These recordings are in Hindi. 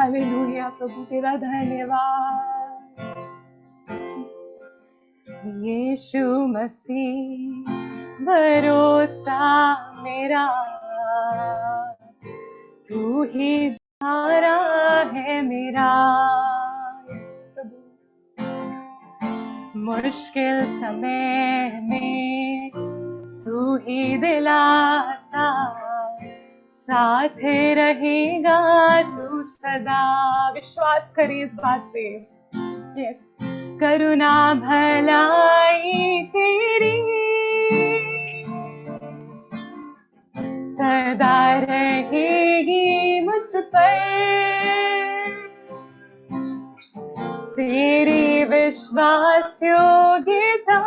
हालेलुया प्रभु तेरा धन्यवाद। यीशु मसीह भरोसा मेरा, तू ही सहारा है मेरा। यस प्रभु, मुश्किल समय में तू ही दिलासा, साथ रहेगा तू सदा। विश्वास करिए इस बात पे। यस, करुणा भलाई तेरी सदा रहेगी मुझ पर, तेरी विश्वास योग्यता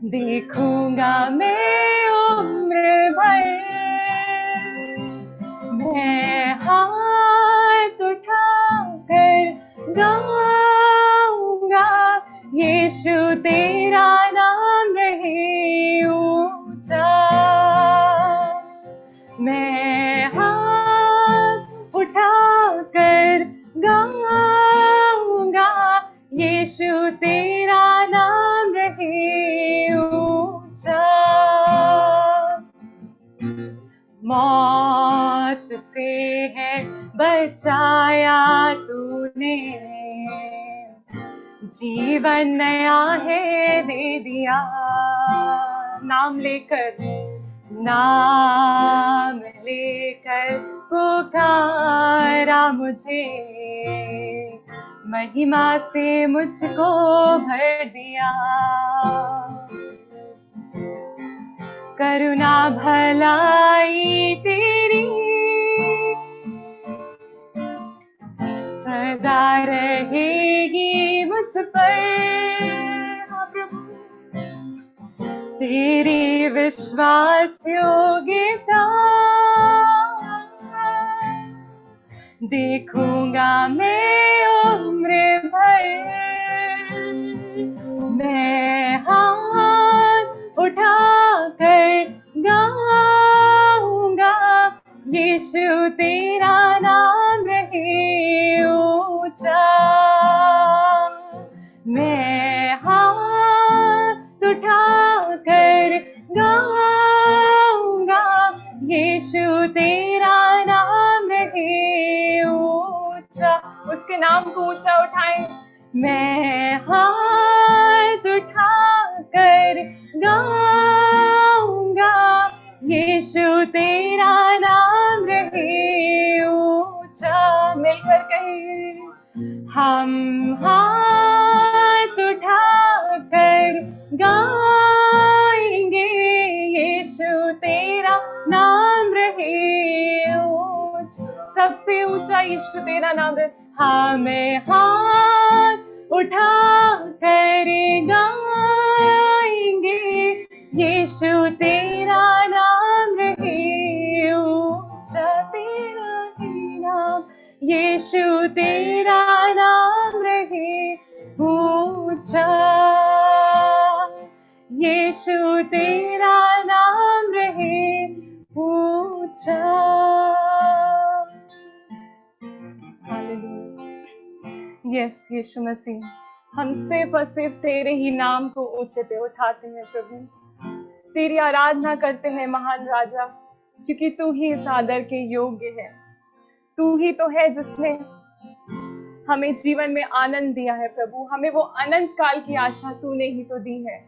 देखूंगा मैं उम्र भर। मैं हाथ उठाकर गाऊंगा, यीशु तेरा नाम रहे ऊंचा। मैं हाथ उठाकर गाऊंगा, यीशु तेरा नाम रहे ऊंचा। मौत से है बचाया तूने, जीवन नया है दे दिया। नाम लेकर पुकारा मुझे, महिमा से मुझको भर दिया। करुणा भलाई तेरी सदा रहेगी मुझ पर, तेरी विश्वास योग्यता देखूंगा मैं उम्र भर। मैं हाथ उठाकर गाऊंगा, यीशु तेरा नाम रहे ऊंचा। मैं हाथ उठाकर गाऊंगा, यीशु तेरा नाम रहे ऊंचा। उसके नाम को ऊंचा उठाएं। मैं हाथ उठाकर गाऊंगा, यीशु तेरा नाम रहे ऊंचा। मिलकर कहें, हम हाथ उठाकर गाएंगे, यीशु तेरा नाम रहे ऊंचा। सबसे ऊंचा यीशु तेरा नाम है। हमें हाथ उठाकर गाएंगे, यीशु तेरा नाम रहे ऊंचा। तेरा ही नाम, यीशु तेरा नाम रहे ऊंचा, यीशु तेरा नाम रहे ऊंचा। यस यीशु मसीह, हम सिर्फ और सिर्फ तेरे ही नाम को ऊंचे पे उठाते हैं प्रभु, तेरी आराधना करते हैं महान राजा, क्योंकि तू ही इस आदर के योग्य है। तू ही तो है जिसने हमें जीवन में आनंद दिया है प्रभु, हमें वो अनंत काल की आशा तूने ही तो दी है।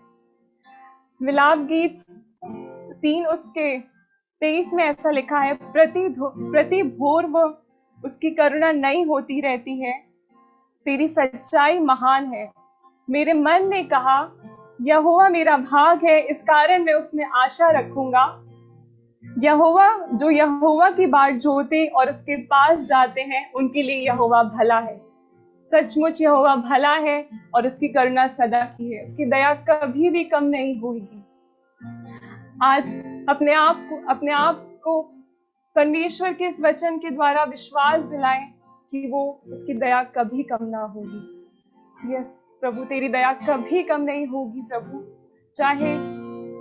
विलाप गीत 3 उसके 23 में ऐसा लिखा है, प्रति भोर वो उसकी करुणा नई होती रहती है, तेरी सच्चाई महान है। मेरे मन ने कहा यहोवा मेरा भाग है, इस कारण मैं उसमें आशा रखूंगा। यहोवा की बाट जोते और उसके पास जाते हैं, उनके लिए यहोवा भला है। सचमुच यहोवा भला है और उसकी करुणा सदा की है, उसकी दया कभी भी कम नहीं होगी। आज अपने आप को परमेश्वर के इस वचन के द्वारा विश्वास दिलाएं कि वो उसकी दया कभी कम ना होगी। यस प्रभु, तेरी दया कभी कम नहीं होगी प्रभु, चाहे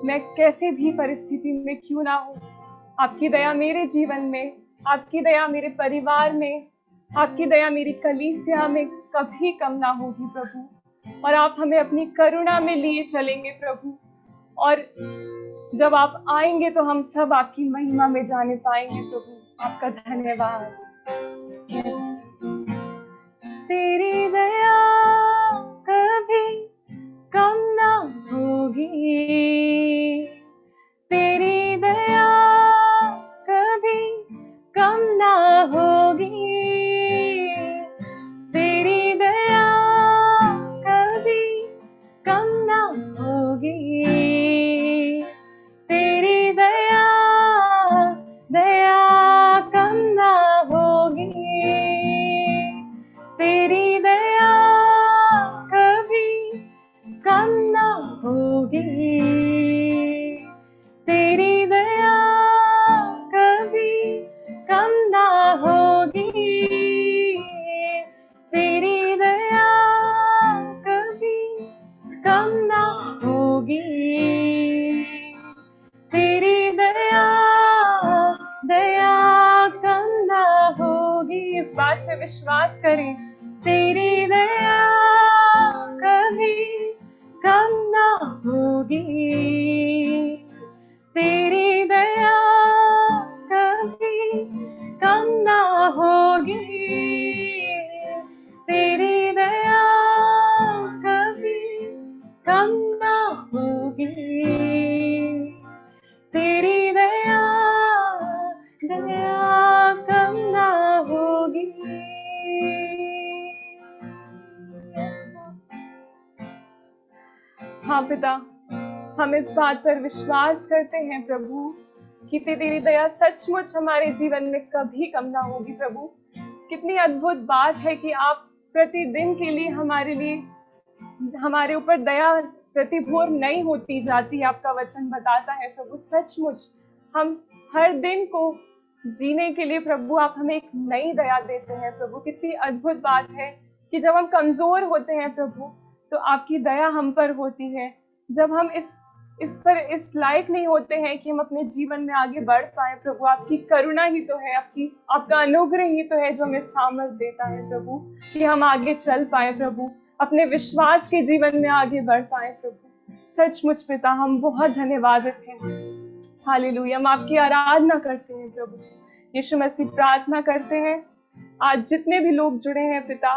मैं कैसे भी परिस्थिति में क्यों ना हो, आपकी दया मेरे जीवन में आपकी दया मेरे परिवार में, आपकी दया मेरी कलीसिया में कभी कम ना होगी प्रभु। और आप हमें अपनी करुणा में लिए चलेंगे प्रभु। और जब आप आएंगे तो हम सब आपकी महिमा में जाने पाएंगे प्रभु। आपका धन्यवाद। यस, तेरी दया कभी कम ना होगी, तेरी दया कभी कम ना होगी, तेरी दया कभी कम ना होगी, तेरी दया दया कम ना होगी, तेरी दया कभी कम ना होगी, तेरी दया कभी कम ना होगी, तेरी दया कभी कम ना होगी, तेरी दया दया कम ना होगी। इस बात पे विश्वास करें, तेरी दया कभी कम ना होगी, तेरी दया कभी कम ना होगी, तेरी दया कभी कम ना होगी, तेरी दया दया कम ना होगी। हाँ पिता, हम इस बात पर विश्वास करते हैं प्रभु कि तेरी दया सचमुच हमारे जीवन में कभी कम ना होगी प्रभु। कितनी अद्भुत बात है कि आप प्रतिदिन के लिए हमारे ऊपर दया प्रतिभोर नई होती जाती है। आपका वचन बताता है प्रभु, सचमुच हम हर दिन को जीने के लिए प्रभु आप हमें एक नई दया देते हैं प्रभु। कितनी अद्भुत बात है कि जब हम कमजोर होते हैं प्रभु तो आपकी दया हम पर होती है। जब हम इस लायक नहीं होते हैं कि हम अपने जीवन में आगे बढ़ पाए प्रभु, आपकी करुणा ही तो है, आपका अनुग्रह ही तो है जो हमें सामर्थ्य देता है प्रभु कि हम आगे चल पाए प्रभु, अपने विश्वास के जीवन में आगे बढ़ पाए प्रभु। सचमुच पिता हम बहुत धन्यवादित हैं। हालेलुया, हम आपकी आराधना करते हैं प्रभु। यीशु मसीह प्रार्थना करते हैं आज जितने भी लोग जुड़े हैं पिता,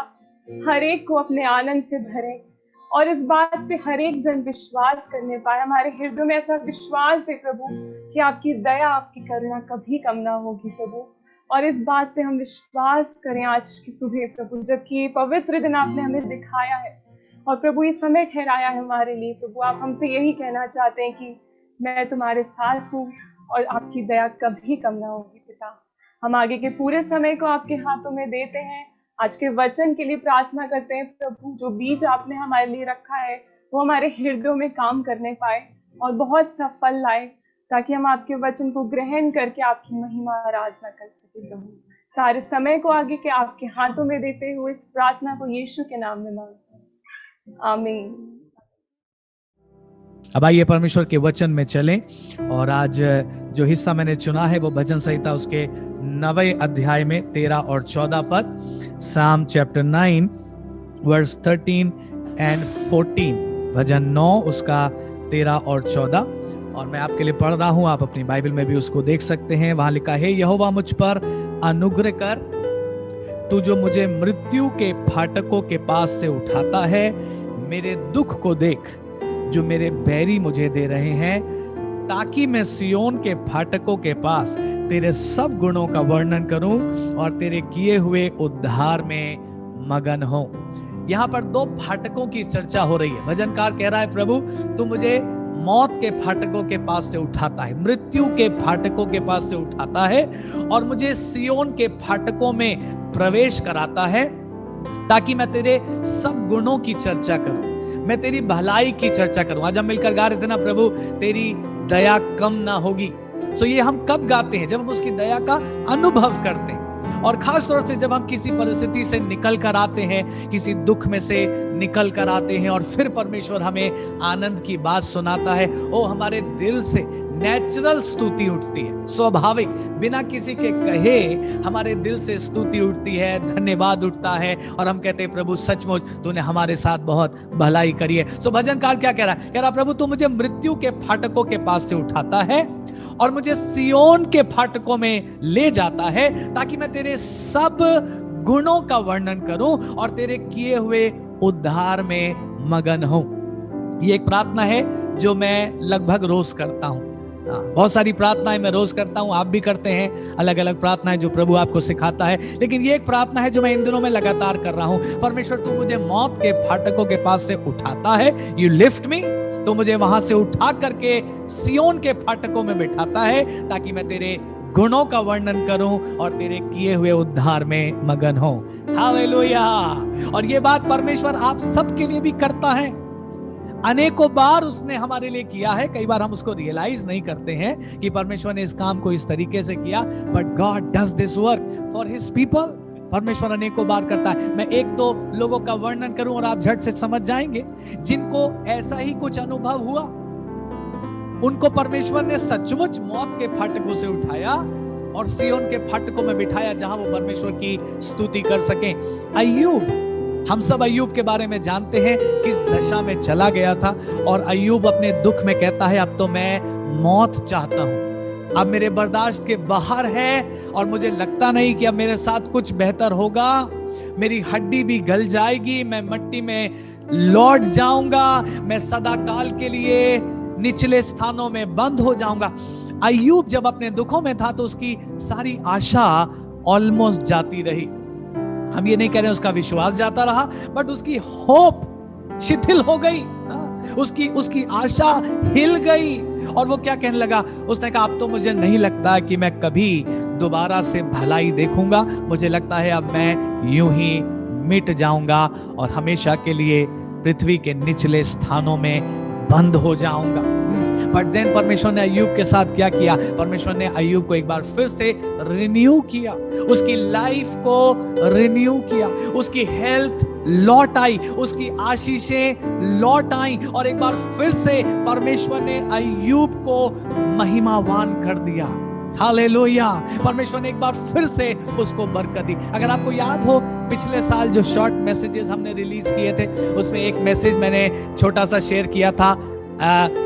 हर एक को अपने आनंद से भरें और इस बात पे हर एक जन विश्वास करने पाए। हमारे हृदय में ऐसा विश्वास दे प्रभु कि आपकी दया, आपकी करुणा कभी कम ना होगी प्रभु। और इस बात पे हम विश्वास करें आज की सुबह प्रभु, जबकि ये पवित्र दिन आपने हमें दिखाया है और प्रभु ये समय ठहराया है हमारे लिए प्रभु। आप हमसे यही कहना चाहते हैं कि मैं तुम्हारे साथ हूँ और आपकी दया कभी कम ना होगी पिता। हम आगे के पूरे समय को आपके हाथों में देते हैं। आज के वचन के लिए प्रार्थना करते हैं प्रभु, जो बीज आपने हमारे लिए रखा है वो हमारे हृदयों में काम करने पाए और बहुत सा फल लाए, ताकि हम आपके वचन को ग्रहण करके आपकी महिमा आराधना कर सके प्रभु। सारे समय को आगे के आपके हाथों में देते हुए इस प्रार्थना को यीशु के नाम में मांगते हैं, आमीन। अब आइए परमेश्वर के वचन में चलें और आज जो हिस्सा मैंने चुना है वो भजन संहिता उसके 9वें अध्याय में 13 और 14 पद, साम चैप्टर 9 वर्स 13 एंड 14, भजन 9 उसका 13 और 14, और मैं आपके लिए पढ़ रहा हूं। आप अपनी बाइबल में भी उसको देख सकते हैं। वहां लिखा है, यहोवा मुझ पर अनुग्रह कर, तू जो मुझे मृत्यु के फाटकों के पास से उठाता है, मेरे दुख को देख जो मेरे बैरी मुझे दे रहे हैं, ताकि मैं सियोन के फाटकों के पास तेरे सब गुणों का वर्णन करूं और तेरे किए हुए उद्धार में मगन हूं। यहां पर 2 फाटकों की चर्चा हो रही है। भजनकार कह रहा है, प्रभु तू मुझे मौत के फाटकों के पास से उठाता है, मृत्यु के फाटकों के पास से उठाता है और मुझे सियोन के फाटकों में प्रवेश कराता है, ताकि मैं तेरे सब गुणों की चर्चा करूं, मैं तेरी भलाई की चर्चा करूं। आज हम मिलकर गा रहे थे ना, प्रभु तेरी दया कम ना होगी। सो ये हम कब गाते हैं? जब हम उसकी दया का अनुभव करते हैं, और खास तौर से जब हम किसी परिस्थिति से निकल कर आते हैं, किसी दुख में से निकल कर आते हैं और फिर परमेश्वर हमें आनंद की बात सुनाता है, वो हमारे दिल से नेचुरल स्तुति उठती है, स्वाभाविक, बिना किसी के कहे हमारे दिल से स्तुति उठती है, धन्यवाद उठता है और हम कहते हैं प्रभु सचमुच तूने हमारे साथ बहुत भलाई करी है। सो भजनकार क्या कह रहा है? कह रहा प्रभु तू मुझे मृत्यु के फाटकों के पास से उठाता है और मुझे सियोन के फाटकों में ले जाता है ताकि मैं तेरे सब गुणों का वर्णन करूं और तेरे किए हुए उद्धार में मगन हूं। ये एक प्रार्थना है जो मैं लगभग रोज करता हूं। बहुत सारी प्रार्थनाएं मैं रोज करता हूं, आप भी करते हैं, अलग अलग प्रार्थनाएं जो प्रभु आपको सिखाता है, लेकिन ये एक प्रार्थना है जो मैं इन दिनों में लगातार कर रहा हूं। परमेश्वर तू मुझे मौत के फाटकों के पास से उठाता है, यू लिफ्ट मी, तो मुझे वहां से उठा करके सियोन के फाटकों में बिठाता है ताकि मैं तेरे गुणों का वर्णन करूं और तेरे किए हुए उद्धार में मगन हूं। हालेलुया। और ये बात परमेश्वर आप सबके लिए भी करता है, अनेकों बार उसने हमारे लिए किया है। कई बार हम उसको रियलाइज नहीं करते हैं कि परमेश्वर ने इस काम को इस तरीके से किया, but God does this work for his people. परमेश्वर अनेकों बार करता है। मैं एक दो लोगों का वर्णन करूं और आप झट से समझ जाएंगे, जिनको ऐसा ही कुछ अनुभव हुआ, उनको परमेश्वर ने सचमुच मौत के फाटकों से उठाया और सियोन के फाटकों में बिठाया जहां वो परमेश्वर की स्तुति कर सकें। अय्यूब, हम सब अय्यूब के बारे में जानते हैं किस दशा में चला गया था, और अय्यूब अपने दुख में कहता है अब तो मैं मौत चाहता हूं, अब मेरे बर्दाश्त के बाहर है और मुझे लगता नहीं कि अब मेरे साथ कुछ बेहतर होगा, मेरी हड्डी भी गल जाएगी, मैं मिट्टी में लौट जाऊंगा, मैं सदा काल के लिए निचले स्थानों में बंद हो जाऊंगा। अय्यूब जब अपने दुखों में था तो उसकी सारी आशा ऑलमोस्ट जाती रही। हम ये नहीं कह रहे उसका विश्वास जाता रहा, बट उसकी होप शिथिल हो गई, उसकी आशा हिल गई और वो क्या कहने लगा, उसने कहा अब तो मुझे नहीं लगता कि मैं कभी दोबारा से भलाई देखूंगा, मुझे लगता है अब मैं यूं ही मिट जाऊंगा और हमेशा के लिए पृथ्वी के निचले स्थानों में बंद हो जाऊंगा। बट देन परमेश्वर ने अय्यूब के साथ क्या किया? परमेश्वर ने अय्यूब को एक बार फिर से रिन्यू किया, उसकी लाइफ को रिन्यू किया, उसकी हेल्थ लौट आई, उसकी आशीषें लौट आई और एक बार फिर से परमेश्वर ने अय्यूब को महिमावान कर दिया। हालेलुया। परमेश्वर ने एक बार फिर से उसको बरकत दी। अगर आपको याद हो पिछले साल जो शॉर्ट मैसेजेस हमने रिलीज किए थे, उसमें एक मैसेज मैंने छोटा सा शेयर किया था,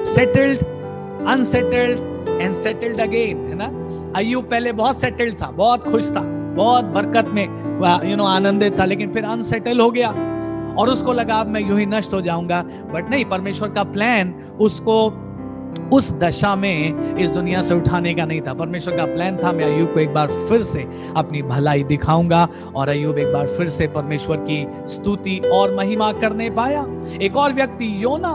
settled, unsettled and settled again, है ना। अय्यूब पहले बहुत सेटल्ड था, बहुत खुश था, बहुत बरकत में आनंदित था, लेकिन फिर अनसेटल हो गया और उसको लगा अब मैं यूं ही नष्ट हो जाऊंगा। बट नहीं, परमेश्वर का प्लान उसको उस दशा में इस दुनिया से उठाने का नहीं था। परमेश्वर का प्लान था मैं अय्यूब को एक बार फिर से अपनी भलाई दिखाऊंगा और अय्यूब एक बार फिर से परमेश्वर की स्तुति और महिमा करने पाया। एक और व्यक्ति योना,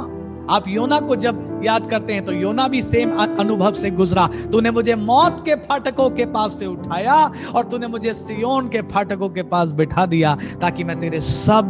आप योना को जब याद करते हैं तो योना भी सेम अनुभव से गुजरा। तूने मुझे मौत के फाटकों के पास से उठाया और तूने मुझे सियोन के फाटकों के पास बिठा दिया ताकि मैं तेरे सब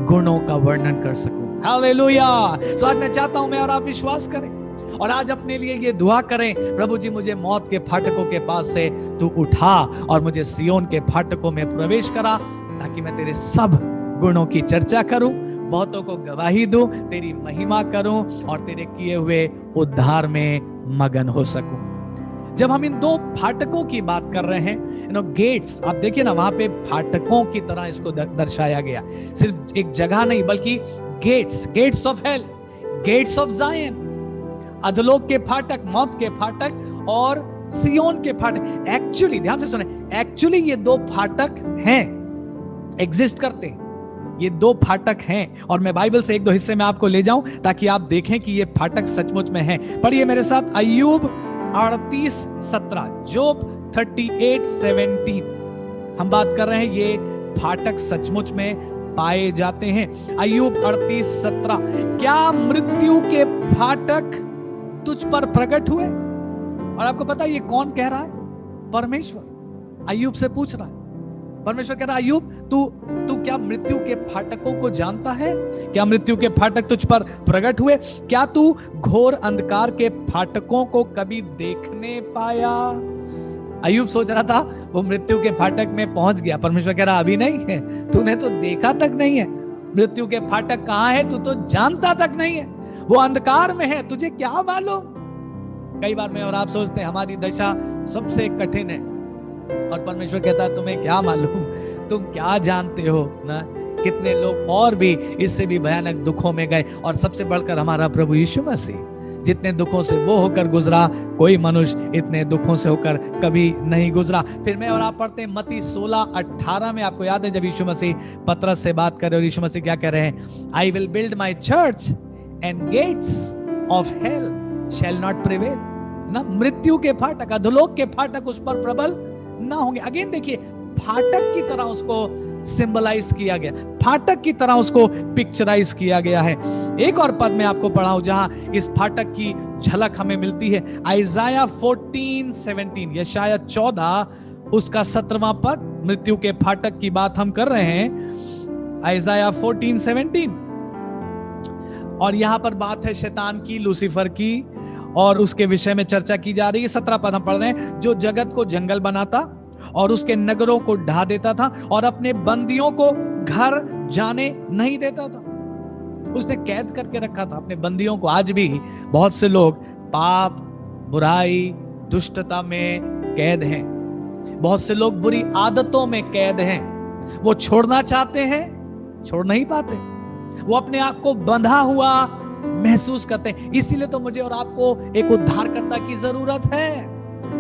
गुणों का वर्णन कर सकूं। हालेलुया। सो आज मैं चाहता हूं मैं और आप विश्वास करें और आज अपने लिए ये दुआ करें, प्रभु जी मुझे मौत के फाटकों के पास से तू उठा और मुझे सियोन के फाटकों में प्रवेश करा ताकि मैं तेरे सब गुणों की चर्चा करूं, बहुतों को गवाही दूं, तेरी महिमा करूं और तेरे किए हुए उद्धार में मगन हो सकूं। जब हम इन दो फाटकों की बात कर रहे हैं, गेट्स, आप देखिए ना, वहां पे फाटकों की तरह इसको दर्शाया गया, सिर्फ एक जगह नहीं बल्कि gates, gates of hell, gates of Zion, अधलोक के फाटक, मौत के फाटक और सियोन के फाटक। एक्चुअली ध्यान से सुने, एक्चुअली ये दो फाटक हैं, एग्जिस्ट करते हैं, ये दो फाटक हैं और मैं बाइबल से एक दो हिस्से में आपको ले जाऊं ताकि आप देखें कि ये फाटक सचमुच में हैं। पढ़िए मेरे साथ अय्यूब 38:17, जोब 38:17। हम बात कर रहे हैं ये फाटक सचमुच में पाए जाते हैं। अय्यूब 38:17, क्या मृत्यु के फाटक तुझ पर प्रकट हुए? और आपको पता है ये कौन कह रहा है? परमेश्वर अय्यूब से पूछ रहा है। परमेश्वर कह रहा है अय्यूब तू क्या मृत्यु के फाटकों को जानता है? क्या मृत्यु के फाटक तुझ पर प्रकट हुए? क्या तू घोर अंधकार के फाटकों को कभी देखने पाया? अय्यूब सोच रहा था वो मृत्यु के फाटक में पहुंच गया। परमेश्वर कह रहा अभी नहीं है, तूने तो देखा तक नहीं है। मृत्यु के फाटक कहां है तू तो जानता तक नहीं है, वो अंधकार में है, तुझे क्या मालूम? कई बार मैं और आप सोचते हैं हमारी दशा सबसे कठिन है, और परमेश्वर कहता है तुम्हें क्या मालूम, तुम क्या जानते हो ना, कितने लोग और भी इससे भी भयानक दुखों में गए। और सबसे बढ़कर हमारा प्रभु यीशु मसीह, जितने दुखों से वो होकर गुजरा, कोई मनुष्य इतने दुखों से होकर कभी नहीं गुजरा। फिर मैं और आप पढ़ते हैं मत्ती 16:18 में, आपको याद है जब यीशु मसीह पतरस से बात कर रहे और यीशु मसीह क्या कह रहे हैं, I will build my church and gates of hell shall not prevail, ना मृत्यु के फाटक, अधोलोक के फाटक उस पर प्रबल ना होंगे। अगेन देखिए, फाटक की तरह उसको सिंबलाइज किया गया, फाटक की तरह उसको पिक्चराइज किया गया है। एक और पद में आपको पढ़ाऊं जहां इस फाटक की झलक हमें मिलती है, आइजाया 14:17, यशाया 14 उसका 17वां पद, मृत्यु के फाटक की बात हम कर रहे हैं, आइजाया 14:17। और यहां पर बात है शैतान की, लूसीफर की, और उसके विषय में चर्चा की जा रही है। 17 पद हम पढ़ रहे हैं, जो जगत को जंगल बनाता और उसके नगरों को ढा देता था और अपने बंदियों को घर जाने नहीं देता था। उसने कैद करके रखा था अपने बंदियों को। आज भी बहुत से लोग पाप, बुराई, दुष्टता में कैद हैं, बहुत से लोग बुरी आदतों में कैद हैं। वो छोड़ना चाहते हैं, छोड़ नहीं पाते, वो अपने आप को बंधा हुआ महसूस करते हैं। इसीलिए तो मुझे और आपको एक उद्धारकर्ता की जरूरत है।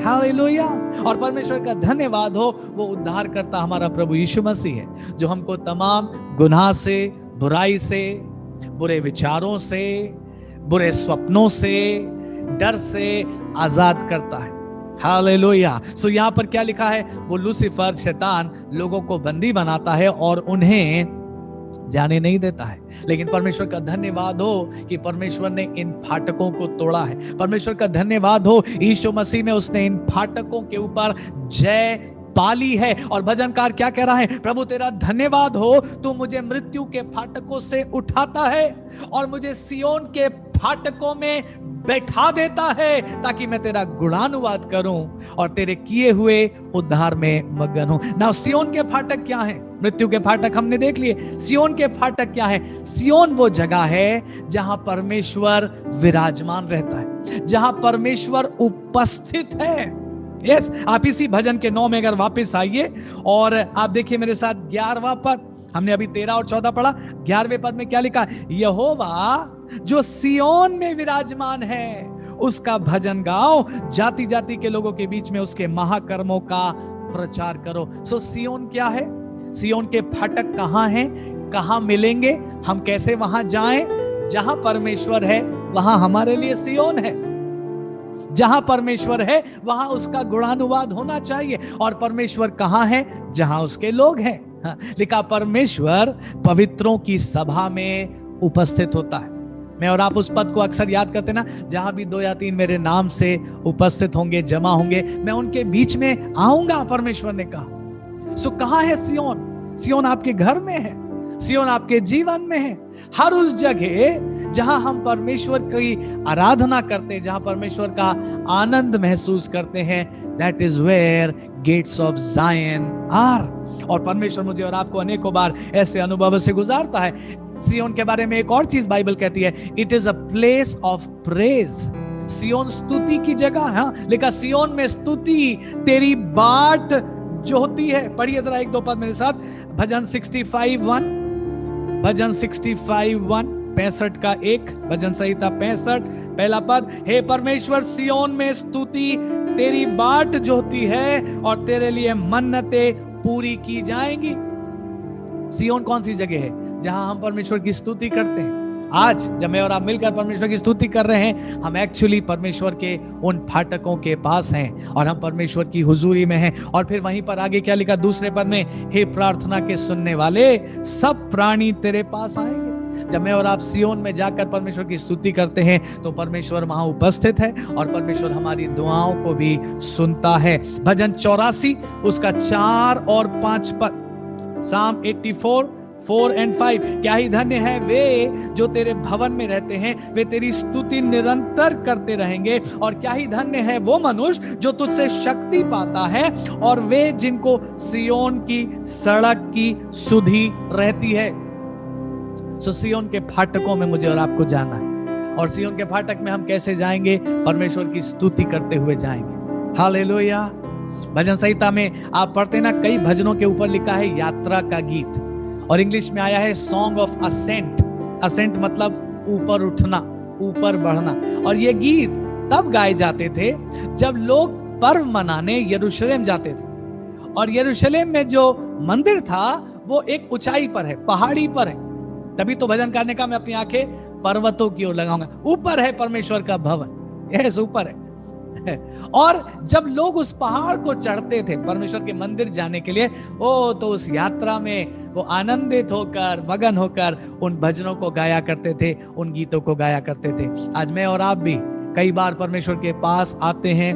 हालेलुया। और परमेश्वर का धन्यवाद हो, वो उद्धारकर्ता हमारा प्रभु यीशु मसीह है, जो हमको तमाम गुनाह से, बुराई से, बुरे विचारों से, बुरे स्वप्नों से, डर से आजाद करता है। हालेलुया। सो यहां पर क्या लिखा है, वो लूसीफर, शैतान लोगों को बंदी बनाता है और उन्हें जाने नहीं देता है। लेकिन परमेश्वर का धन्यवाद हो कि परमेश्वर ने इन फाटकों को तोड़ा है। परमेश्वर का धन्यवाद हो, यीशु मसीह में उसने इन फाटकों के ऊपर जय पाली है। और भजनकार क्या कह रहा है, प्रभु तेरा धन्यवाद हो, तू मुझे मृत्यु के फाटकों से उठाता है और मुझे सियोन के फाटकों में बैठा देता है, ताकि मैं तेरा गुणानुवाद करूं और तेरे किए हुए उद्धार में मगन हूं। ना सियोन के फाटक क्या है, मृत्यु के फाटक हमने देख लिए। सियोन के फाटक क्या है, सियोन वो जगह है जहां परमेश्वर विराजमान रहता है, जहां परमेश्वर उपस्थित है। यस, आप इसी भजन के 9 में अगर वापस आइए और आप देखिए मेरे साथ 11वां पद, हमने अभी 13 और 14 पढ़ा। 11वें पद में क्या लिखा, यहोवा जो सियोन में विराजमान है उसका भजन गाओ, जाति जाति के लोगों के बीच में उसके महाकर्मों का प्रचार करो। सो सियोन क्या है, सियोन के फाटक कहां हैं, कहां मिलेंगे, हम कैसे वहां जाएं? जहां परमेश्वर है वहां हमारे लिए सियोन है, जहां परमेश्वर है वहां उसका गुणानुवाद होना चाहिए। और परमेश्वर कहां है, जहां उसके लोग हैं। लिखा, परमेश्वर पवित्रों की सभा में उपस्थित होता है। मैं और आप उस पद को अक्सर याद करते ना, जहां भी 2 या 3 मेरे नाम से उपस्थित होंगे, जमा होंगे, मैं उनके बीच में आऊंगा, परमेश्वर ने कहा। सो कहां है सियोन? सियोन आपके घर में है, सियोन आपके जीवन में है। हर उस जगह जहां हम परमेश्वर की आराधना करते हैं, जहां परमेश्वर का आनंद महसूस करते हैं, that is where gates of Zion are. और परमेश्वर मुझे और आपको अनेकों बार ऐसे अनुभव से गुजारता है। सियोन के बारे में एक और चीज बाइबल कहती है, it is a place of praise. सियोन स्तुति की जगह है। लिखा, सियोन में स्तुति तेरी बाट जो होती है। पढ़िए जरा 1-2 पद मेरे साथ, भजन 65:1, भजन 65:1, 65 का 1, भजन संहिता 65 पहला पद, हे परमेश्वर सियोन में स्तुति तेरी बाट जो होती है और तेरे लिए मन्नतें पूरी की जाएंगी। सियोन कौन सी जगह है, जहां हम परमेश्वर की स्तुति करते हैं। आज जब मैं और आप मिलकर परमेश्वर की स्तुति कर रहे हैं, हम एक्चुअली परमेश्वर के उन फाटकों के पास हैं और हम परमेश्वर की हुजूरी में हैं। और फिर वहीं पर आगे क्या लिखा दूसरे पद में, हे प्रार्थना के सुनने वाले सब प्राणी तेरे पास आएंगे। जब मैं और आप सियोन में जाकर परमेश्वर की स्तुति करते हैं तो परमेश्वर वहां उपस्थित है और परमेश्वर हमारी दुआओं को भी सुनता है। भजन 84 उसका 4 और 5 पद, Psalm 84, 4 and 5, क्या ही धन्य है वे जो तेरे भवन में रहते हैं, वे तेरी स्तुति निरंतर करते रहेंगे। और क्या ही धन्य है वो मनुष्य जो तुझसे शक्ति पाता है और वे जिनको सियोन की सड़क की सुधि रहती है। सो सियोन के फाटकों में मुझे और आपको जाना है। और सिय्योन के फाटक में हम कैसे जाएंगे? परमेश्वर की स्तुति करते हुए जाएंगे। हालेलुया। भजन संहिता में आप पढ़ते ना, कई भजनों के ऊपर लिखा है यात्रा का गीत, और इंग्लिश में आया है सॉन्ग ऑफ असेंट। असेंट मतलब ऊपर उठना, ऊपर बढ़ना। और ये गीत तब गाए जाते थे जब लोग पर्व मनाने यरूशलेम जाते थे, और यरूशलेम में जो मंदिर था वो एक ऊंचाई पर है, पहाड़ी पर है। तभी तो भजन करने का मैं अपनी आंखें पर्वतों की ओर लगाऊंगा। ऊपर है परमेश्वर का भवन, यस ऊपर है। और जब लोग उस पहाड़ को चढ़ते थे परमेश्वर के मंदिर जाने के लिए, ओ तो उस यात्रा में वो आनंदित होकर, मगन होकर उन भजनों को गाया करते थे, उन गीतों को गाया करते थे। आज मैं और आप भी कई बार परमेश्वर के पास आते हैं,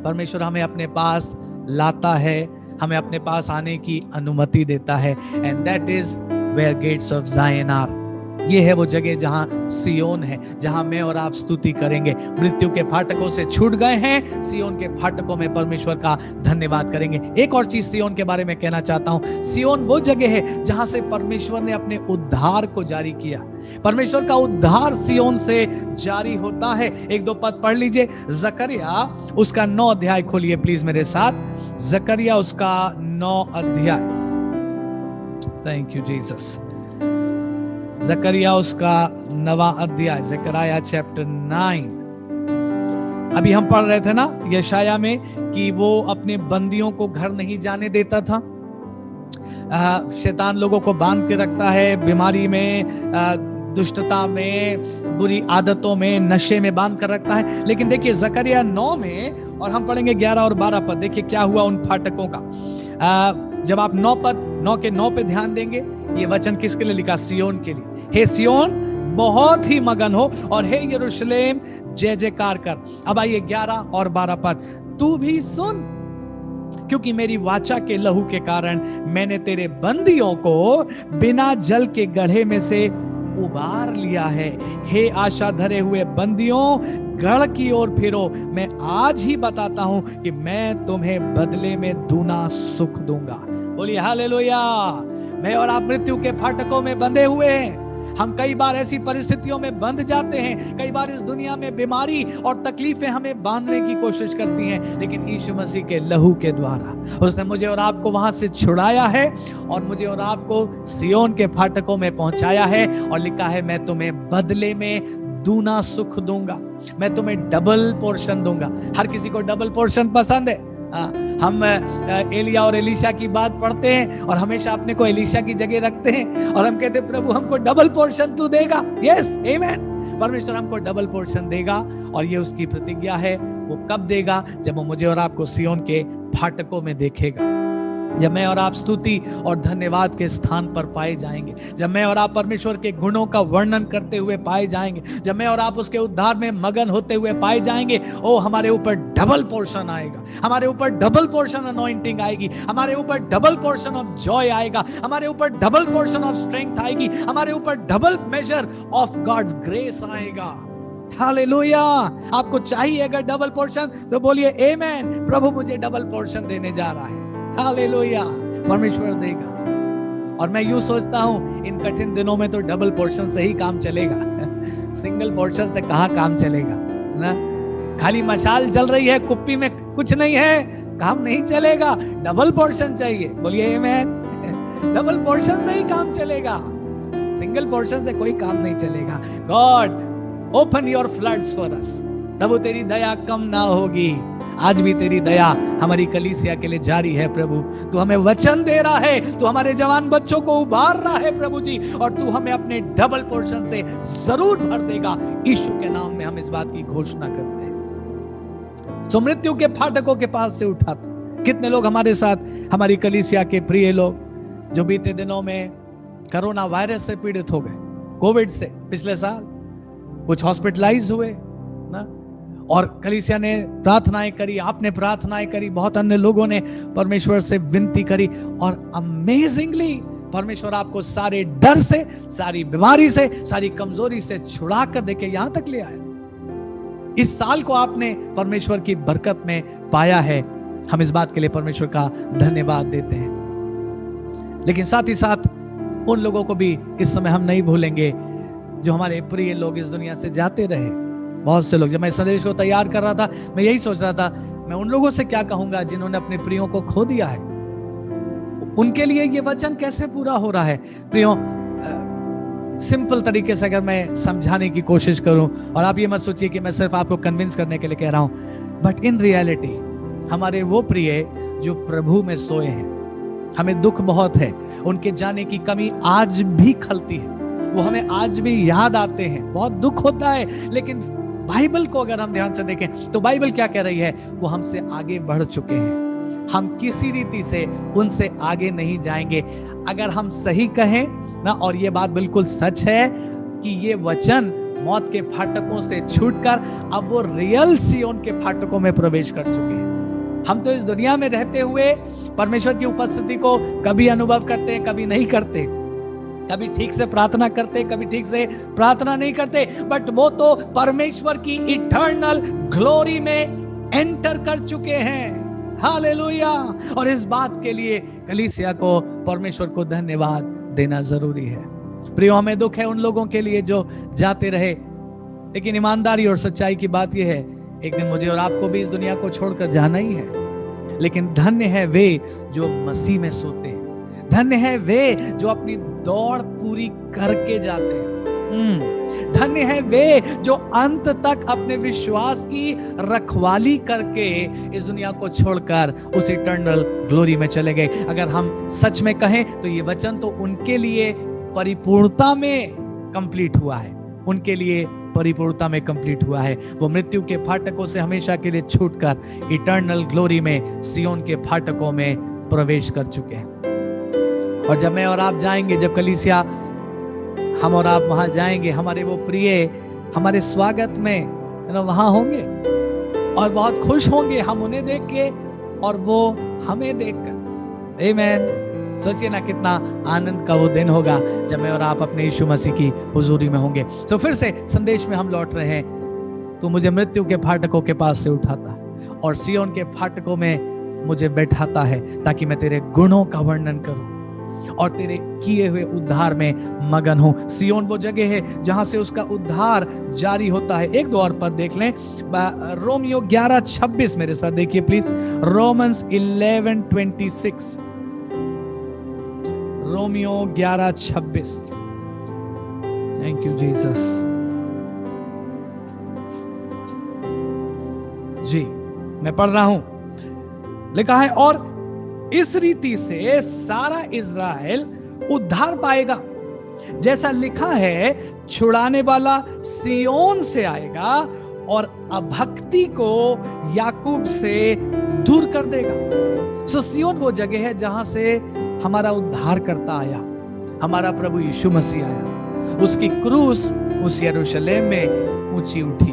परमेश्वर हमें अपने पास लाता है, हमें अपने पास आने की अनुमति देता है। And that is where gates of Zion are. ये है वो जगह जहां सिय्योन है, जहां मैं और आप स्तुति करेंगे। मृत्यु के फाटकों से छूट गए हैं, सिय्योन के फाटकों में परमेश्वर का धन्यवाद करेंगे। एक और चीज सिय्योन के बारे में कहना चाहता हूं, सिय्योन वो जगह है जहां से परमेश्वर ने अपने उद्धार को जारी किया। परमेश्वर का उद्धार सिय्योन से जारी होता है। एक दो पद पढ़ लीजिए। जकरिया उसका 9 अध्याय खोलिए प्लीज मेरे साथ। जकरिया उसका 9 अध्याय। Thank you Jesus. जकरिया उसका 9वां अध्याय, जकरिया चैप्टर 9। अभी हम पढ़ रहे थे ना यशाया में कि वो अपने बंदियों को घर नहीं जाने देता था। शैतान लोगों को बांध के रखता है, बीमारी में, दुष्टता में, बुरी आदतों में, नशे में बांध कर रखता है। लेकिन देखिए जकरिया 9 में, और हम पढ़ेंगे 11 और 12 पद। देखिए क्या हुआ उन फाटकों का। जब आप 9 के 9 पे ध्यान देंगे, ये वचन किसके लिए लिखा? सिय्योन के लिए। हे सिय्योन बहुत ही मगन हो, और हे यरूशलेम जय जयकार कर। अब आइए 11 और 12 पद। तू भी सुन, क्योंकि मेरी वाचा के लहू के कारण मैंने तेरे बंदियों को बिना जल के गड्ढे में से उबार लिया है। हे आशा धरे हुए बंदियों, गढ़ की ओर फिरो। मैं आज ही बताता हूं कि मैं तुम्हें बदले में दूना सुख दूंगा। बोलिए हालेलुया। मैं और आप मृत्यु के फाटकों में बंधे हुए हैं। हम कई बार ऐसी परिस्थितियों में बंध जाते हैं। कई बार इस दुनिया में बीमारी और तकलीफें हमें बांधने की कोशिश करती हैं, लेकिन यीशु मसीह के लहू के द्वारा उसने मुझे और आपको वहां से छुड़ाया है, और मुझे और आपको सिय्योन के फाटकों में पहुंचाया है। और लिखा है मैं तुम्हें बदले में दूना सुख दूंगा, मैं तुम्हें डबल पोर्शन दूंगा। हर किसी को डबल पोर्शन पसंद है। हम एलिया और एलीशा की बात पढ़ते हैं और हमेशा अपने को एलीशा की जगह रखते हैं, और हम कहते हैं प्रभु हमको डबल पोर्शन तू देगा। Yes amen. परमेश्वर हमको डबल पोर्शन देगा, और ये उसकी प्रतिज्ञा है। वो कब देगा? जब वो मुझे और आपको सिय्योन के फाटकों में देखेगा, जब मैं और आप स्तुति और धन्यवाद के स्थान पर पाए जाएंगे, जब मैं और आप परमेश्वर के गुणों का वर्णन करते हुए पाए जाएंगे, जब मैं और आप उसके उद्धार में मगन होते हुए पाए जाएंगे, ओ हमारे ऊपर डबल पोर्शन आएगा, हमारे ऊपर डबल पोर्शन अनॉइंटिंग आएगी, हमारे ऊपर डबल पोर्शन ऑफ जॉय आएगा, हमारे ऊपर डबल पोर्शन ऑफ स्ट्रेंथ आएगी, हमारे ऊपर double measure of God's grace आएगा। हालेलुया। आपको चाहिए अगर डबल पोर्शन तो बोलिए आमेन। प्रभु मुझे डबल पोर्शन देने जा रहा है। हालेलुया। परमेश्वर देगा। और मैं यूं सोचता हूं इन कठिन दिनों में तो डबल पोर्शन से ही काम चलेगा। सिंगल पोर्शन से कहां काम चलेगा ना? खाली मशाल जल रही है, कुप्पी में कुछ नहीं है, काम नहीं चलेगा। डबल पोर्शन चाहिए। बोलिए आमेन। डबल पोर्शन से ही काम चलेगा, सिंगल पोर्शन से कोई काम नहीं चलेगा। God open your floods for us. प्रभु तेरी दया कम ना होगी। आज भी तेरी दया हमारी कलीसिया के लिए जारी है प्रभु। तू हमें वचन दे रहा है, तू हमारे जवान बच्चों को उबार रहा है प्रभु जी, और तू हमें अपने डबल पोर्शन से जरूर भर देगा। यीशु के नाम में हम इस बात की घोषणा करते हैं। सो मृत्यु के फाटकों के पास से उठाता। कितने लोग हमारे साथ, हमारी कलीसिया के प्रिय लोग जो बीते दिनों में कोरोना वायरस से पीड़ित हो गए, कोविड से, पिछले साल कुछ हॉस्पिटलाइज हुए ना, और कलीसिया ने प्रार्थनाएं करी, आपने प्रार्थनाएं करी, बहुत अन्य लोगों ने परमेश्वर से विनती करी, और अमेजिंगली परमेश्वर आपको सारे डर से, सारी बीमारी से, सारी कमजोरी से छुड़ा कर देके यहां तक ले आया। इस साल को आपने परमेश्वर की बरकत में पाया है। हम इस बात के लिए परमेश्वर का धन्यवाद देते हैं। लेकिन साथ ही साथ उन लोगों को भी इस समय हम नहीं भूलेंगे जो हमारे प्रिय लोग इस दुनिया से जाते रहे। बहुत से लोग, जब मैं संदेश को तैयार कर रहा था, मैं यही सोच रहा था, मैं उन लोगों से क्या कहूंगा जिन्होंने अपने प्रियों को खो दिया है, उनके लिए ये वचन कैसे पूरा हो रहा है। प्रियो, सिंपल तरीके से अगर मैं समझाने की कोशिश करूं, और आप ये मत सोचिए कि मैं सिर्फ आपको कन्विंस करने के लिए कह रहा हूं, बट इन रियलिटी हमारे वो प्रिय जो प्रभु में सोए हैं, हमें दुख बहुत है, उनके जाने की कमी आज भी खलती है, वो हमें आज भी याद आते हैं, बहुत दुख होता है। लेकिन बाइबल को अगर हम ध्यान से देखें तो बाइबल क्या कह रही है, वो हमसे आगे बढ़ चुके हैं, हम किसी रीति से उनसे आगे नहीं जाएंगे। अगर हम सही कहें ना, और ये बात बिल्कुल सच है कि ये वचन मौत के फाटकों से छूटकर अब वो रियल सिय्योन के फाटकों में प्रवेश कर चुके हैं। हम तो इस दुनिया में रहते हुए परमेश्वर की उपस्थिति को कभी अनुभव करते हैं, कभी नहीं करते, कभी ठीक से प्रार्थना करते, कभी ठीक से प्रार्थना नहीं करते, बट वो तो परमेश्वर की इटर्नल ग्लोरी में एंटर कर चुके हैं। हालेलुया। और इस बात के लिए कलीसिया को, परमेश्वर को धन्यवाद देना जरूरी है। प्रियो, हमें दुख है उन लोगों के लिए जो जाते रहे, लेकिन ईमानदारी और सच्चाई की बात यह है, एक दिन मुझे और आपको भी इस दुनिया को छोड़कर जाना ही है। लेकिन धन्य है वे जो मसीह में सोते हैं, धन्य है वे जो अपनी दौड़ पूरी करके जाते हैं, धन्य है वे जो अंत तक अपने विश्वास की रखवाली करके इस दुनिया को छोड़कर उस इटर्नल ग्लोरी में चले गए। अगर हम सच में कहें तो ये वचन तो उनके लिए परिपूर्णता में कंप्लीट हुआ है, उनके लिए परिपूर्णता में कंप्लीट हुआ है। वो मृत्यु के फाटकों से हमेशा के लिए छूटकर इटर्नल ग्लोरी में, सिय्योन के फाटकों में प्रवेश कर चुके हैं। और जब मैं और आप जाएंगे, जब कलीसिया, हम और आप वहां जाएंगे, हमारे वो प्रिय हमारे स्वागत में वहां होंगे और बहुत खुश होंगे, हम उन्हें देख के और वो हमें देखकर। आमीन। सोचिए ना कितना आनंद का वो दिन होगा जब मैं और आप अपने यीशु मसीह की हुजूरी में होंगे। तो फिर से संदेश में हम लौट रहे हैं। तू मुझे मृत्यु के फाटकों के पास से उठाता और सिय्योन के फाटकों में मुझे बैठाता है, ताकि मैं तेरे गुणों का वर्णन करूं और तेरे किए हुए उद्धार में मगन हूं। सिय्योन वो जगह है जहां से उसका उद्धार जारी होता है। एक दो और पद देख लें, रोमियो 11:26 मेरे साथ देखिए प्लीज। रोमन्स 11:26, रोमियो 11:26। Thank you Jesus. जी मैं पढ़ रहा हूं, लिखा है, और इस रीति से सारा इज़राइल उद्धार पाएगा, जैसा लिखा है, छुड़ाने वाला सिय्योन से आएगा और अभक्ति को याकूब से दूर कर देगा। सो सिय्योन वो जगह है जहां से हमारा उद्धार करता आया, हमारा प्रभु यीशु मसीह आया। उसकी क्रूस उस यरूशलेम में ऊंची उठी,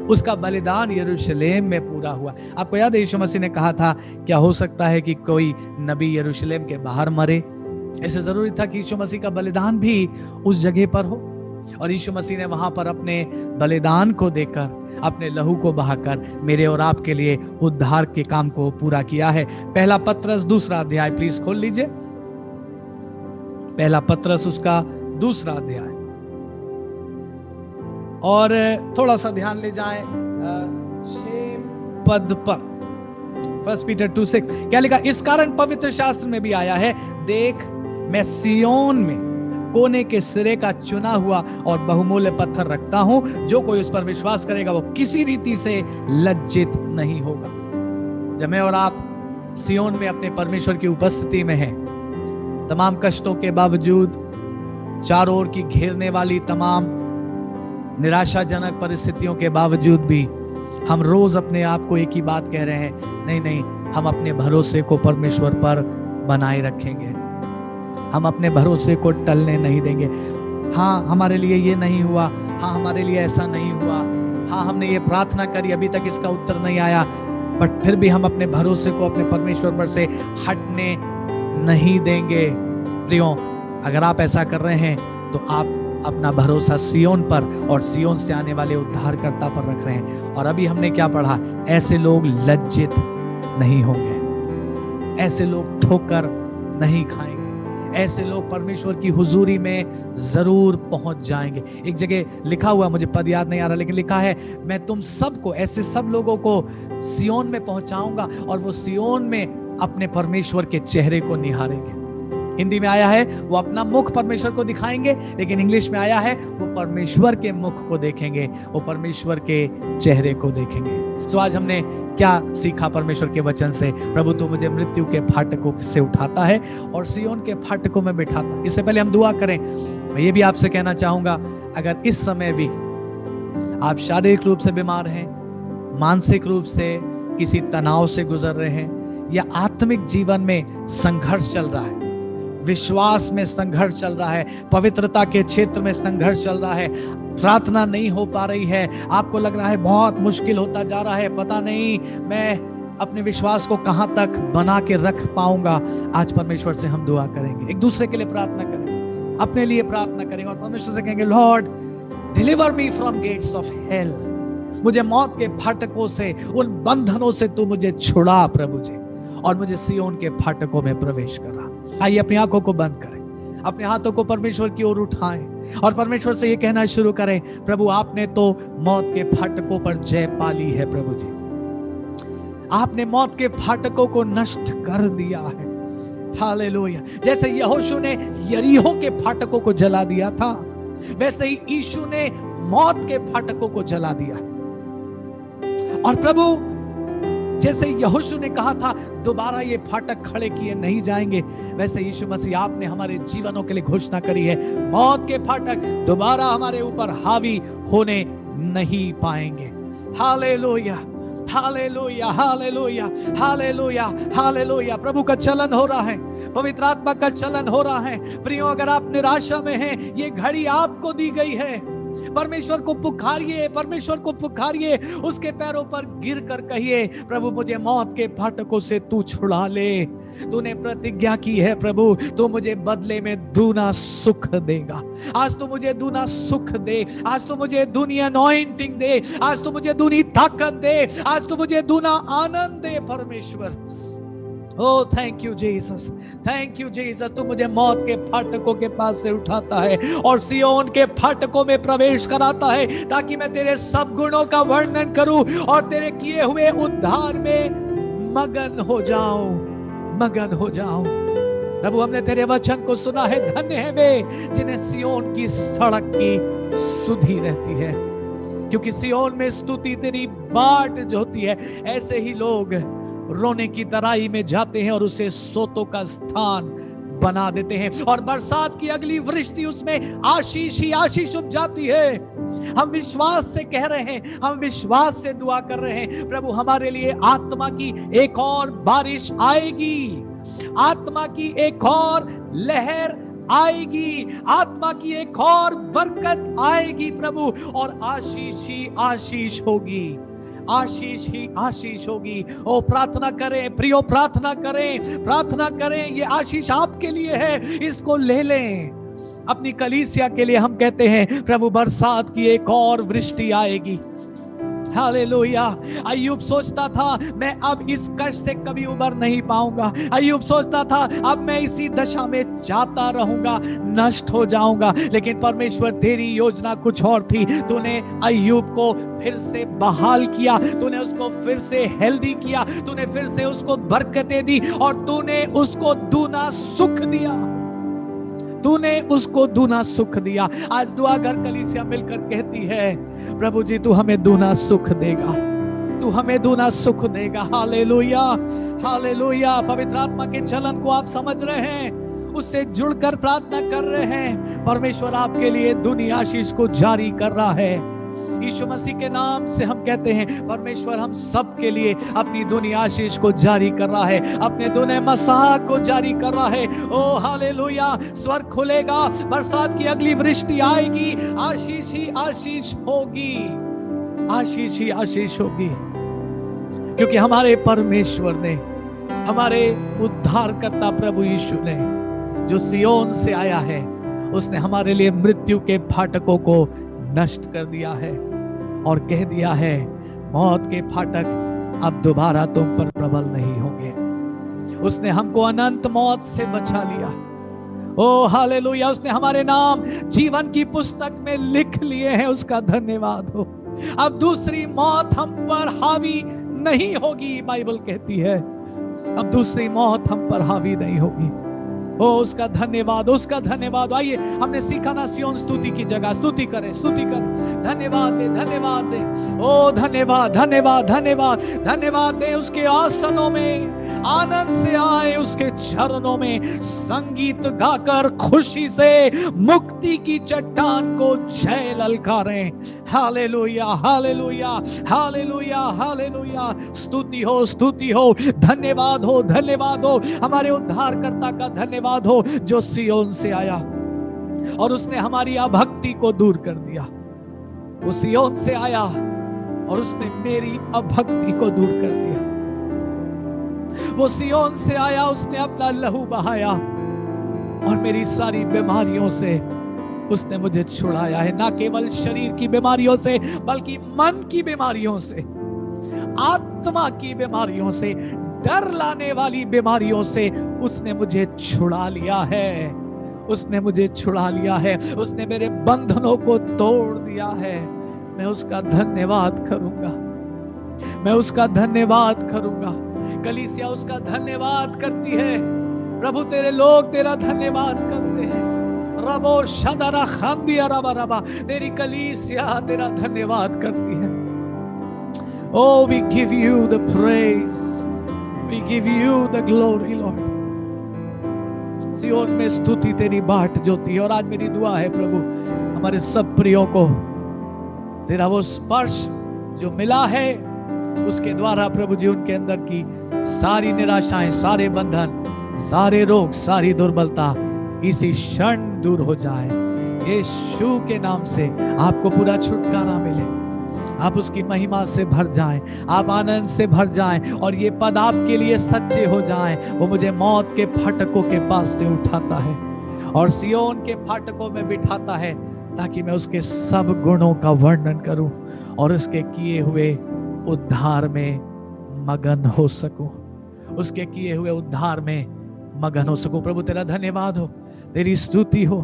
उसका बलिदान यरूशलेम में पूरा हुआ। आपको याद है यीशु मसीह ने कहा था, क्या हो सकता है कि कोई नबी यरूशलेम के बाहर मरे? ऐसे जरूरी था कि यीशु मसीह का बलिदान भी उस जगह पर हो, और यीशु मसीह ने वहां पर अपने बलिदान को देकर, अपने लहू को बहाकर मेरे और आपके लिए उद्धार के काम को पूरा किया है। पहला पत्रस 2 अध्याय प्लीज खोल लीजिए। पहला पत्रस उसका 2 अध्याय, और थोड़ा सा ध्यान ले जाएं 6 पद पर। 1 पीटर 2:6 क्या लिखा? इस कारण पवित्र शास्त्र में भी आया है, देख मैं सिय्योन में कोने के सिरे का चुना हुआ और बहुमूल्य पत्थर रखता हूं, जो कोई उस पर विश्वास करेगा वो किसी रीति से लज्जित नहीं होगा। जब मैं और आप सिय्योन में अपने परमेश्वर की उपस्थिति में हैं, तमाम कष्टों के बावजूद, चारों ओर की घेरने वाली तमाम निराशाजनक परिस्थितियों के बावजूद भी, हम रोज अपने आप को एक ही बात कह रहे हैं, नहीं नहीं, हम अपने भरोसे को परमेश्वर पर बनाए रखेंगे, हम अपने भरोसे को टलने नहीं देंगे। हाँ, हमारे लिए ये नहीं हुआ, हाँ हमारे लिए ऐसा नहीं हुआ, हाँ हमने ये प्रार्थना करी, अभी तक इसका उत्तर नहीं आया, बट फिर भी हम अपने भरोसे को अपने परमेश्वर पर से हटने नहीं देंगे। प्रियो, अगर आप ऐसा कर रहे हैं तो आप अपना भरोसा सिय्योन पर और सिय्योन से आने वाले उद्धारकर्ता पर रख रहे हैं। और अभी हमने क्या पढ़ा? ऐसे लोग लज्जित नहीं होंगे, ऐसे लोग ठोकर नहीं खाएंगे, ऐसे लोग परमेश्वर की हुजूरी में जरूर पहुंच जाएंगे। एक जगह लिखा हुआ, मुझे पद याद नहीं आ रहा, लेकिन लिखा है, मैं तुम सबको, ऐसे सब लोगों को सियोन में पहुंचाऊंगा और वो सियोन में अपने परमेश्वर के चेहरे को निहारेंगे। हिंदी में आया है वो अपना मुख परमेश्वर को दिखाएंगे, लेकिन इंग्लिश में आया है वो परमेश्वर के मुख को देखेंगे, वो परमेश्वर के चेहरे को देखेंगे। सो आज हमने क्या सीखा परमेश्वर के वचन से? प्रभु तू मुझे मृत्यु के फाटकों से उठाता है और सियोन के फाटकों में बिठाता। इससे पहले हम दुआ करें, मैं ये भी आपसे कहना चाहूंगा, अगर इस समय भी आप शारीरिक रूप से बीमार हैं, मानसिक रूप से किसी तनाव से गुजर रहे हैं, या आत्मिक जीवन में संघर्ष चल रहा है, विश्वास में संघर्ष चल रहा है, पवित्रता के क्षेत्र में संघर्ष चल रहा है, प्रार्थना नहीं हो पा रही है, आपको लग रहा है बहुत मुश्किल होता जा रहा है, पता नहीं मैं अपने विश्वास को कहां तक बना के रख पाऊंगा, आज परमेश्वर से हम दुआ करेंगे। एक दूसरे के लिए प्रार्थना करें, अपने लिए प्रार्थना करेंगे और परमेश्वर से कहेंगे, Lord deliver me from gates of hell, मुझे मौत के फाटकों से, उन बंधनों से तू मुझे छुड़ा प्रभु जी, और मुझे सियोन के फाटकों में प्रवेश करा। आइए अपनी आंखों को बंद करें, अपने हाथों को परमेश्वर की ओर उठाएं और परमेश्वर से ये कहना शुरू करें, प्रभु आपने तो मौत के फाटकों पर जय पाली है, प्रभु जी आपने मौत के फाटकों को नष्ट कर दिया है। हालेलुया। जैसे यहोशू ने यरीहो के फाटकों को जला दिया था, वैसे ही यीशु ने मौत के फाटकों को जला दिया। और प्रभु जैसे यहोशू ने कहा था दोबारा ये फाटक खड़े किए नहीं जाएंगे, वैसे यीशु मसीह आपने हमारे जीवनों के लिए घोषणा करी है, मौत के फाटक दोबारा हमारे ऊपर हावी होने नहीं पाएंगे। हालेलुया, हालेलुया, हालेलुया, हालेलुया, हालेलुया। प्रभु का चलन हो रहा है, पवित्र आत्मा का चलन हो रहा है। प्रियो, अगर आप निराशा में हैं, ये घड़ी आपको दी गई है। परमेश्वर को पुकारिए, परमेश्वर को पुकारिए, उसके पैरों पर गिर कर कहिए, प्रभु मुझे मौत के फाटकों से तू छुड़ा ले। तूने प्रतिज्ञा की है प्रभु, तू मुझे बदले में दूना सुख देगा। आज तू मुझे दूना सुख दे, आज तू मुझे दूनी अनॉइंटिंग दे, आज तू मुझे दूनी ताकत दे, आज तू मुझे दूना आनंद दे परमेश्वर। Oh thank you Jesus, thank you Jesus. तू मुझे मौत के फाटकों के पास से उठाता है और सियोन के फाटकों में प्रवेश कराता है, ताकि मैं तेरे सब गुणों का वर्णन करूं और तेरे किए हुए उद्धार में मगन हो जाऊं, मगन हो जाऊं। प्रभु हमने तेरे वचन को सुना है, धन्य है वे जिन्हें सियोन की सड़क की सुधि रहती है, क्योंकि सियोन में स्तुति तेरी बाट जो होती है, ऐसे ही लोग रोने की तराई में जाते हैं और उसे सोतों का स्थान बना देते हैं, और बरसात की अगली वृष्टि उसमें आशीष ही आशीष उग जाती है। हम विश्वास से कह रहे हैं, हम विश्वास से दुआ कर रहे हैं, प्रभु हमारे लिए आत्मा की एक और बारिश आएगी, आत्मा की एक और लहर आएगी, आत्मा की एक और बरकत आएगी प्रभु, और आशीष ही आशीष होगी, आशीष ही आशीष होगी। ओ प्रार्थना करें प्रियो, प्रार्थना करें, प्रार्थना करें, ये आशीष आपके लिए है, इसको ले लें। अपनी कलीसिया के लिए हम कहते हैं, प्रभु बरसात की एक और वृष्टि आएगी। हालेलुया। अय्यूब सोचता था मैं अब इस कष्ट से कभी उबर नहीं पाऊंगा, अय्यूब सोचता था अब मैं इसी दशा में जाता रहूंगा, नष्ट हो जाऊंगा, लेकिन परमेश्वर तेरी योजना कुछ और थी। तूने अय्यूब को फिर से बहाल किया, तूने उसको फिर से हेल्दी किया, तूने फिर से उसको बरकतें दी और तूने उसको दूना सुख दिया, तूने उसको दूना सुख दिया। आज दुआ घर कलीसिया मिलकर कहती है, प्रभु जी तू हमें दूना सुख देगा, तू हमें दूना सुख देगा। Hallelujah, hallelujah. पवित्र आत्मा के चलन को आप समझ रहे हैं, उससे जुड़कर प्रार्थना कर रहे हैं, परमेश्वर आपके लिए दुनिया आशीष को जारी कर रहा है। यीशु मसीह के नाम से हम कहते हैं, परमेश्वर हम सब के लिए अपनी दुनिया आशीष को जारी कर रहा है, अपने दुनिया मसाह को जारी कर रहा है। ओ हालेलुया। स्वर्ग खुलेगा, बरसात की अगली वृष्टि आएगी, आशीष ही आशीष होगी, आशीष ही आशीष होगी, क्योंकि हमारे परमेश्वर ने, हमारे उद्धारकर्ता प्रभु यीशु ने, जो सियोन से आया है, उसने हमारे लिए मृत्यु के फाटकों को नष्ट कर दिया है और कह दिया है, मौत के फाटक अब दोबारा तुम पर प्रबल नहीं होंगे। उसने हमको अनंत मौत से बचा लिया, ओ हालेलुया, उसने हमारे नाम जीवन की पुस्तक में लिख लिए हैं, उसका धन्यवाद हो। अब दूसरी मौत हम पर हावी नहीं होगी, बाइबल कहती है अब दूसरी मौत हम पर हावी नहीं होगी। ओ उसका धन्यवाद, उसका धन्यवाद। आइए, हमने सीखा ना सियोन स्तुति की जगह स्तुति करें, स्तुति करें, धन्यवाद दे, धन्यवाद दे। ओ धन्यवाद, धन्यवाद, धन्यवाद, धन्यवाद दे। उसके आसनों में आनंद से आए, उसके चरणों में संगीत गाकर खुशी से मुक्ति की चट्टान को जय ललकारें। हालेलुया, हालेलुया, हालेलुया, हालेलुया। स्तुति हो, स्तुति हो, धन्यवाद हो, धन्यवाद हो। हमारे उद्धारकर्ता का धन्यवाद हो जो सियोन से आया और उसने हमारी अभक्ति को दूर कर दिया। वो सियोन से आया और उसने मेरी अभक्ति को दूर कर दिया। वो सियोन से आया, उसने अपना लहू बहाया और मेरी सारी बीमारियों से उसने मुझे छुड़ाया है। ना केवल शरीर की बीमारियों से बल्कि मन की बीमारियों से, आत्मा की बीमारियों से, डर लाने वाली बीमारियों से उसने मुझे छुड़ा लिया है। उसने मुझे छुड़ा लिया है, उसने मेरे बंधनों को तोड़ दिया है। मैं उसका धन्यवाद करूंगा, मैं उसका धन्यवाद करूंगा। कलीसिया उसका धन्यवाद करती है। प्रभु तेरे लोग तेरा धन्यवाद करते हैं। रबो शदरा खांदिया रबा रबा, तेरी कलीसिया तेरा धन्यवाद करती है। Oh, we give you the praise, we give you the glory, Lord. सियोन में स्तुति तेरी बाट जोती है। और आज मेरी दुआ है प्रभु, हमारे सब प्रियों को तेरा वो स्पर्श जो मिला है उसके द्वारा प्रभु जी उनके अंदर की सारी निराशाएं, सारे बंधन, सारे रोग, सारी दुर्बलता इसी क्षण दूर हो जाए। यीशु के नाम से आपको पूरा छुटकारा मिले, आप उसकी महिमा से भर जाएं, आप आनंद से भर जाएं और ये पद आपके लिए सच्चे हो जाएं। वो मुझे मौत के फाटकों के पास से उठाता है और सियोन के फाटकों में बिठाता है ताकि मैं उसके सब गुणों का वर्णन करूं और उसके किए हुए उद्धार में मगन हो सकूं, उसके किए हुए उद्धार में मगन हो सकूं। प्रभु तेरा धन्यवाद हो, तेरी स्तुति हो,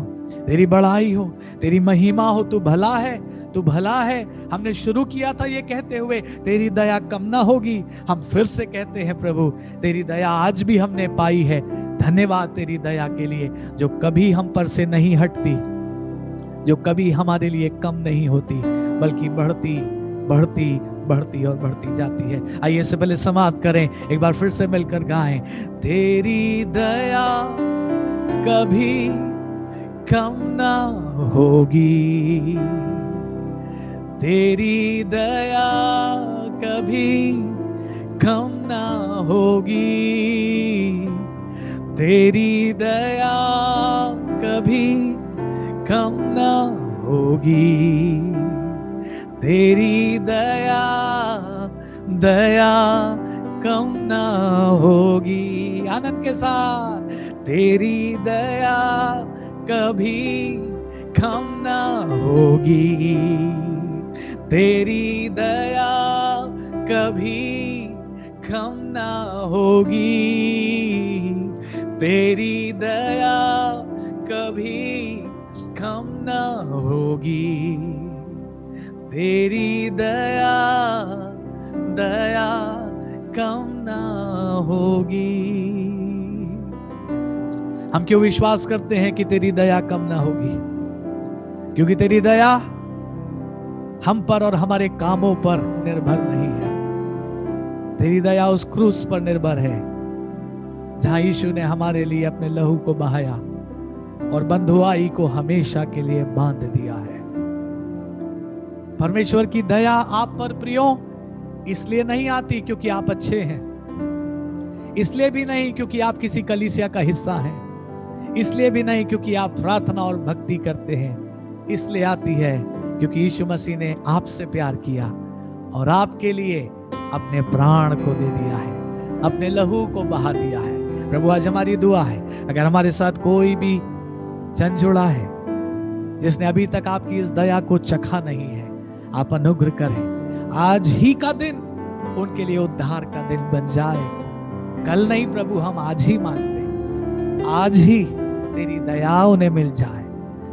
तेरी बड़ाई हो, तेरी महिमा हो। तू भला है, तू भला है। हमने शुरू किया था ये कहते हुए तेरी दया कम ना होगी। हम फिर से कहते हैं प्रभु तेरी दया आज भी हमने पाई है। धन्यवाद तेरी दया के लिए जो कभी हम पर से नहीं हटती, जो कभी हमारे लिए कम नहीं होती बल्कि बढ़ती बढ़ती बढ़ती और बढ़ती जाती है। आइए इससे पहले समाप्त करें, एक बार फिर से मिलकर गाएं। तेरी दया कभी कम ना होगी, तेरी दया कभी कम ना होगी, तेरी दया कभी कम ना होगी, तेरी दया दया कम ना होगी। आनंद के साथ, तेरी दया कभी कम ना होगी, तेरी दया कभी कम ना होगी, तेरी दया कभी कम ना होगी, तेरी दया दया कम ना होगी। हम क्यों विश्वास करते हैं कि तेरी दया कम ना होगी? क्योंकि तेरी दया हम पर और हमारे कामों पर निर्भर नहीं है। तेरी दया उस क्रूस पर निर्भर है जहां यीशु ने हमारे लिए अपने लहू को बहाया और बंधुआई को हमेशा के लिए बांध दिया है। परमेश्वर की दया आप पर प्रियो इसलिए नहीं आती क्योंकि आप अच्छे हैं, इसलिए भी नहीं क्योंकि आप किसी कलीसिया का हिस्सा हैं, इसलिए भी नहीं क्योंकि आप प्रार्थना और भक्ति करते हैं। इसलिए आती है क्योंकि यीशु मसीह ने आपसे प्यार किया और आपके लिए अपने प्राण को दे दिया है, अपने लहू को बहा दिया है। प्रभु आज हमारी दुआ है, अगर हमारे साथ कोई भी जन जुड़ा है जिसने अभी तक आपकी इस दया को चखा नहीं है, आप अनुग्रह करें आज ही का दिन उनके लिए उद्धार का दिन बन जाए। कल नहीं प्रभु, हम आज ही मांगते, आज ही तेरी दया उन्हें मिल जाए,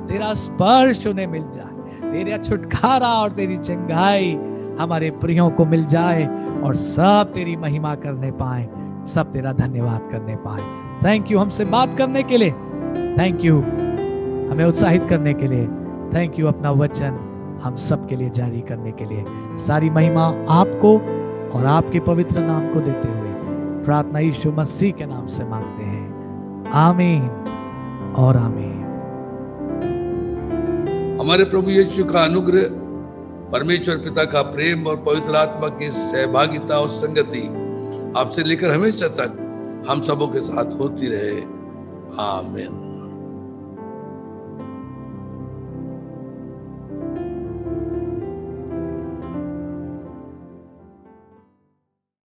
तेरा स्पर्श उन्हें मिल जाए, तेरा छुटकारा और तेरी चंगाई हमारे प्रियों को मिल जाए और सब तेरी महिमा करने पाए, सब तेरा धन्यवाद करने पाए। थैंक यू हमसे बात करने के लिए, थैंक यू हमें उत्साहित करने के लिए, थैंक यू अपना वचन हम सब के लिए जारी करने के लिए। सारी महिमा आपको और आपके पवित्र नाम को देते हुए प्रार्थना यीशु मसीह के नाम से मांगते हैं, आमीन और आमीन। हमारे प्रभु यीशु का अनुग्रह, परमेश्वर पिता का प्रेम और पवित्र आत्मा की सहभागिता और संगति आपसे लेकर हमेशा तक हम सबों के साथ होती रहे, आमीन।